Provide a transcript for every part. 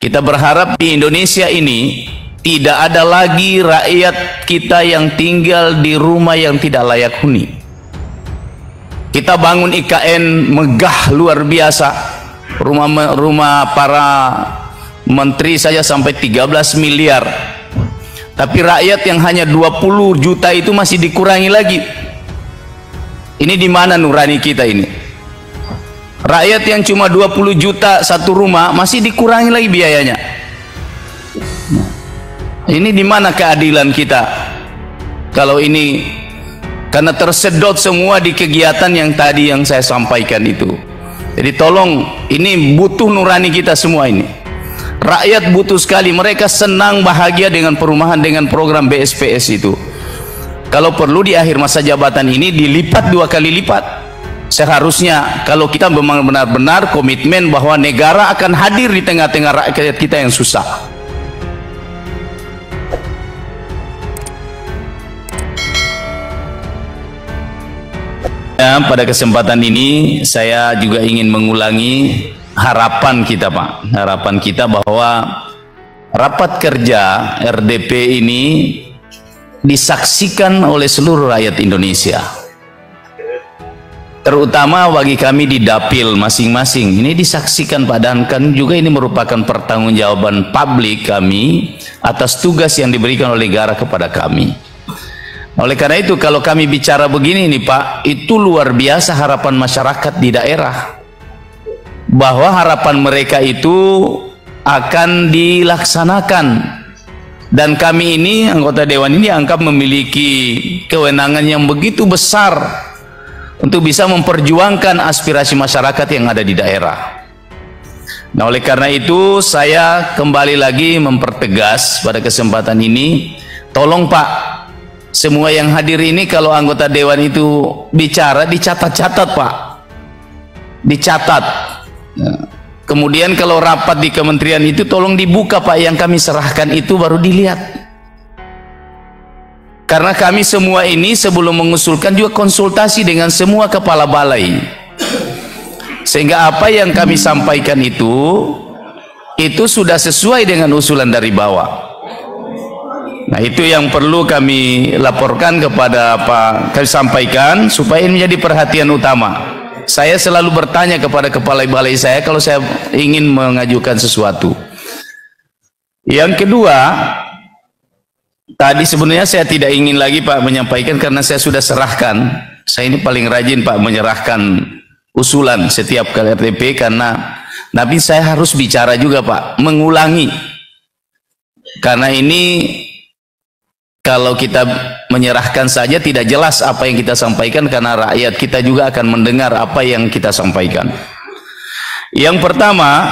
Kita berharap di Indonesia ini tidak ada lagi rakyat kita yang tinggal di rumah yang tidak layak huni. Kita bangun IKN megah luar biasa. Rumah para menteri saja sampai 13 miliar. Tapi rakyat yang hanya 20 juta itu masih dikurangi lagi. Ini di mana nurani kita ini? Rakyat yang cuma 20 juta satu rumah masih dikurangi lagi biayanya. Ini di mana keadilan kita? Kalau ini karena tersedot semua di kegiatan yang tadi yang saya sampaikan itu. Jadi tolong, ini butuh nurani kita semua ini. Rakyat butuh sekali, mereka senang bahagia dengan perumahan, dengan program BSPS itu. Kalau perlu di akhir masa jabatan ini dilipat 2 kali lipat. Seharusnya kalau kita memang benar-benar komitmen bahwa negara akan hadir di tengah-tengah rakyat kita yang susah. Ya, pada kesempatan ini saya juga ingin mengulangi harapan kita, Pak. Harapan kita bahwa rapat kerja RDP ini disaksikan oleh seluruh rakyat Indonesia, terutama bagi kami di dapil masing-masing. Ini disaksikan, Pak, dan kan juga ini merupakan pertanggungjawaban publik kami atas tugas yang diberikan oleh negara kepada kami. Oleh karena itu, kalau kami bicara begini nih, Pak, itu luar biasa harapan masyarakat di daerah, bahwa harapan mereka itu akan dilaksanakan. Dan kami ini, anggota dewan ini, anggap memiliki kewenangan yang begitu besar untuk bisa memperjuangkan aspirasi masyarakat yang ada di daerah. Nah, oleh karena itu saya kembali lagi mempertegas pada kesempatan ini, tolong, Pak, semua yang hadir ini kalau anggota dewan itu bicara dicatat-catat, Pak, dicatat. Kemudian kalau rapat di kementerian itu tolong dibuka, Pak, yang kami serahkan itu baru dilihat. Karena kami semua ini sebelum mengusulkan juga konsultasi dengan semua kepala balai, sehingga apa yang kami sampaikan itu sudah sesuai dengan usulan dari bawah. Nah, itu yang perlu kami laporkan kepada Pak, kami sampaikan supaya ini menjadi perhatian utama. Saya selalu bertanya kepada kepala balai saya kalau saya ingin mengajukan sesuatu. Yang kedua, tadi sebenarnya saya tidak ingin lagi, Pak, menyampaikan karena saya sudah serahkan. Saya ini paling rajin, Pak, menyerahkan usulan setiap kali RDP, karena tapi saya harus bicara juga, Pak, mengulangi. Karena ini kalau kita menyerahkan saja tidak jelas apa yang kita sampaikan, karena rakyat kita juga akan mendengar apa yang kita sampaikan. Yang pertama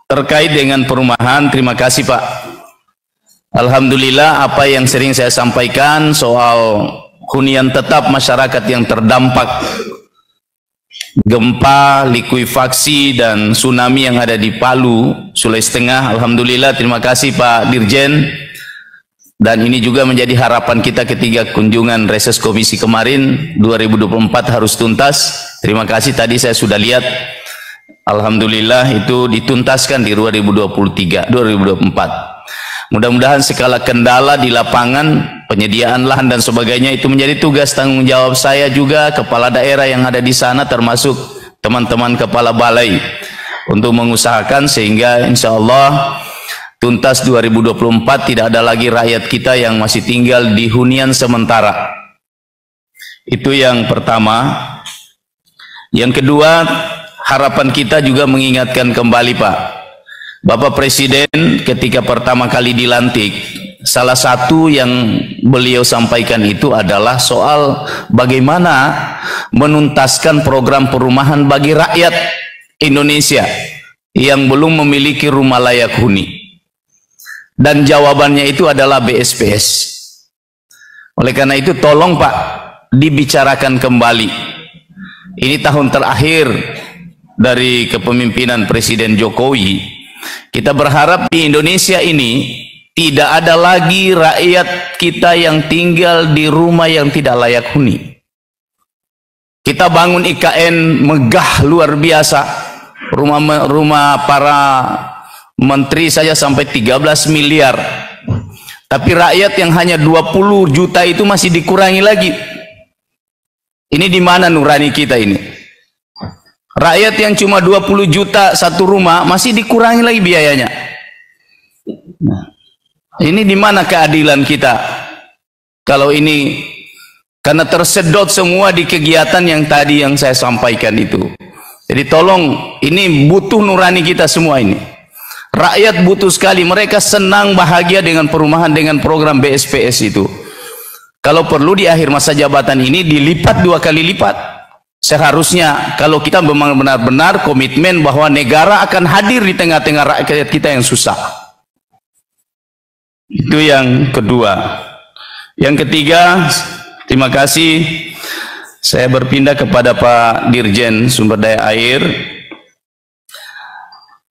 terkait dengan perumahan, terima kasih, Pak. Alhamdulillah apa yang sering saya sampaikan soal hunian tetap masyarakat yang terdampak gempa, likuifaksi dan tsunami yang ada di Palu, Sulawesi Tengah. Alhamdulillah, terima kasih Pak Dirjen. Dan ini juga menjadi harapan kita ketika kunjungan reses komisi kemarin, 2024 harus tuntas. Terima kasih, tadi saya sudah lihat. Alhamdulillah itu dituntaskan di 2023, 2024. Mudah-mudahan segala kendala di lapangan, penyediaan lahan dan sebagainya itu menjadi tugas tanggung jawab saya juga, kepala daerah yang ada di sana, termasuk teman-teman kepala balai, untuk mengusahakan sehingga insya Allah tuntas 2024 tidak ada lagi rakyat kita yang masih tinggal di hunian sementara. Itu yang pertama. Yang kedua, harapan kita juga mengingatkan kembali, Pak, Bapak Presiden ketika pertama kali dilantik, salah satu yang beliau sampaikan itu adalah soal bagaimana menuntaskan program perumahan bagi rakyat Indonesia yang belum memiliki rumah layak huni. Dan jawabannya itu adalah BSPS. Oleh karena itu tolong, Pak, dibicarakan kembali. Ini tahun terakhir dari kepemimpinan Presiden Jokowi. Kita berharap di Indonesia ini tidak ada lagi rakyat kita yang tinggal di rumah yang tidak layak huni. Kita bangun IKN megah luar biasa. Rumah para menteri saja sampai 13 miliar. Tapi rakyat yang hanya 20 juta itu masih dikurangi lagi. Ini di mana nurani kita ini? Rakyat yang cuma 20 juta satu rumah masih dikurangi lagi biayanya. Nah, ini di mana keadilan kita? Kalau ini karena tersedot semua di kegiatan yang tadi yang saya sampaikan itu. Jadi tolong, ini butuh nurani kita semua ini. Rakyat butuh sekali, mereka senang bahagia dengan perumahan, dengan program BSPS itu. Kalau perlu di akhir masa jabatan ini dilipat 2 kali lipat. Seharusnya kalau kita memang benar-benar komitmen bahwa negara akan hadir di tengah-tengah rakyat kita yang susah. Itu yang kedua. Yang ketiga, terima kasih. Saya berpindah kepada Pak Dirjen Sumber Daya Air.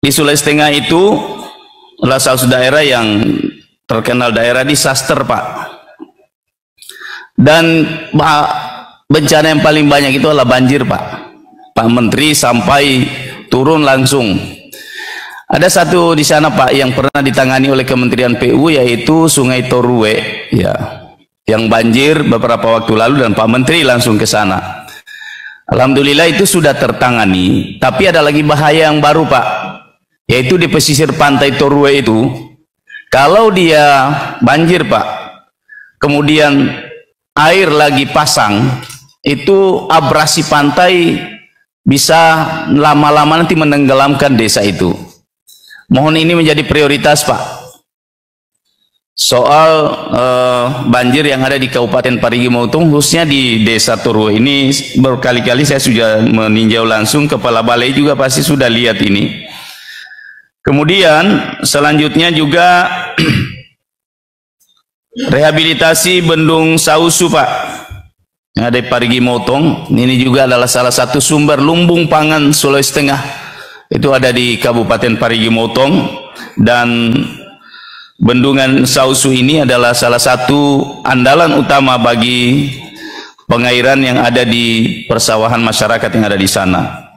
Di Sulawesi Tengah itu adalah salah satu daerah yang terkenal daerah disaster, Pak. Dan bencana yang paling banyak itu adalah banjir, Pak. Pak Menteri sampai turun langsung. Ada satu di sana, Pak, yang pernah ditangani oleh Kementerian PU, yaitu Sungai Torue, ya, yang banjir beberapa waktu lalu, dan Pak Menteri langsung ke sana. Alhamdulillah itu sudah tertangani. Tapi ada lagi bahaya yang baru, Pak, yaitu di pesisir pantai Torue itu, kalau dia banjir, Pak, kemudian air lagi pasang, itu abrasi pantai bisa lama-lama nanti menenggelamkan desa itu. Mohon ini menjadi prioritas, Pak. Soal banjir yang ada di Kabupaten Parigi Motong, khususnya di desa Torue ini, berkali-kali saya sudah meninjau langsung, kepala balai juga pasti sudah lihat ini. Kemudian selanjutnya juga rehabilitasi Bendung Sausu, Pak, yang ada di Parigi Motong. Ini juga adalah salah satu sumber lumbung pangan Sulawesi Tengah. Itu ada di Kabupaten Parigi Motong, dan Bendungan Sausu ini adalah salah satu andalan utama bagi pengairan yang ada di persawahan masyarakat yang ada di sana.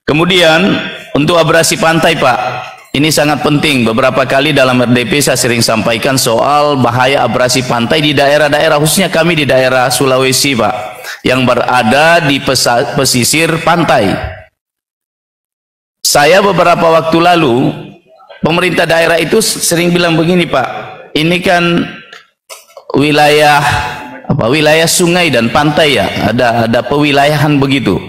Kemudian untuk abrasi pantai, Pak, ini sangat penting. Beberapa kali dalam RDP saya sering sampaikan soal bahaya abrasi pantai di daerah-daerah, khususnya kami di daerah Sulawesi, Pak, yang berada di pesisir pantai. Saya beberapa waktu lalu, pemerintah daerah itu sering bilang begini, Pak, ini kan wilayah wilayah sungai dan pantai, ya, ada pewilayahan begitu.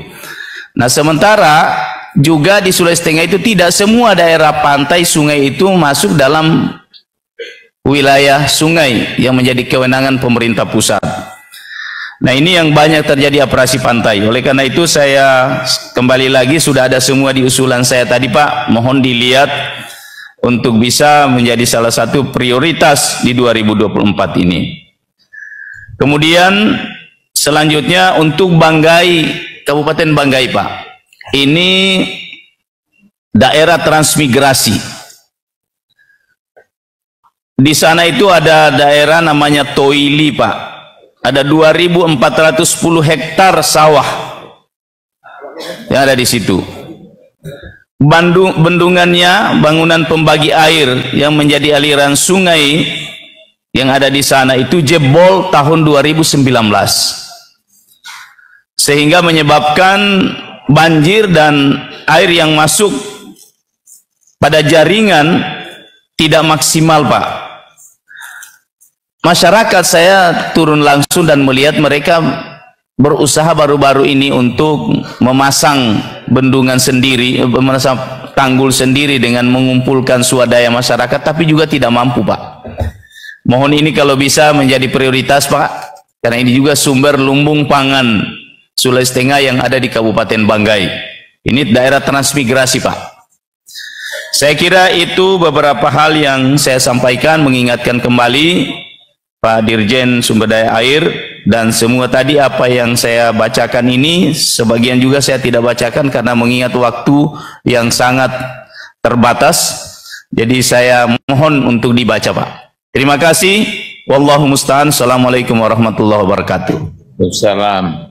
Nah, sementara juga di Sulawesi Tengah itu tidak semua daerah pantai sungai itu masuk dalam wilayah sungai yang menjadi kewenangan pemerintah pusat. Nah, ini yang banyak terjadi abrasi pantai. Oleh karena itu saya kembali lagi, sudah ada semua di usulan saya tadi, Pak, mohon dilihat untuk bisa menjadi salah satu prioritas di 2024 ini. Kemudian selanjutnya untuk Banggai, Kabupaten Banggai, Pak, ini daerah transmigrasi. Di sana itu ada daerah namanya Toili, Pak. Ada 2.410 hektar sawah yang ada di situ. Bendungannya, bangunan pembagi air yang menjadi aliran sungai yang ada di sana itu jebol tahun 2019, sehingga menyebabkan banjir dan air yang masuk pada jaringan tidak maksimal, Pak. Masyarakat, saya turun langsung dan melihat mereka berusaha baru-baru ini untuk memasang bendungan sendiri, memasang tanggul sendiri dengan mengumpulkan swadaya masyarakat, tapi juga tidak mampu, Pak. Mohon ini kalau bisa menjadi prioritas, Pak, karena ini juga sumber lumbung pangan Sulawesi Tengah yang ada di Kabupaten Banggai. Ini daerah transmigrasi, Pak. Saya kira itu beberapa hal yang saya sampaikan, mengingatkan kembali Pak Dirjen Sumber Daya Air, dan semua tadi apa yang saya bacakan ini sebagian juga saya tidak bacakan karena mengingat waktu yang sangat terbatas, jadi saya mohon untuk dibaca, Pak. Terima kasih. Wallahu musta'an. Assalamualaikum warahmatullahi wabarakatuh. Waalaikumsalam.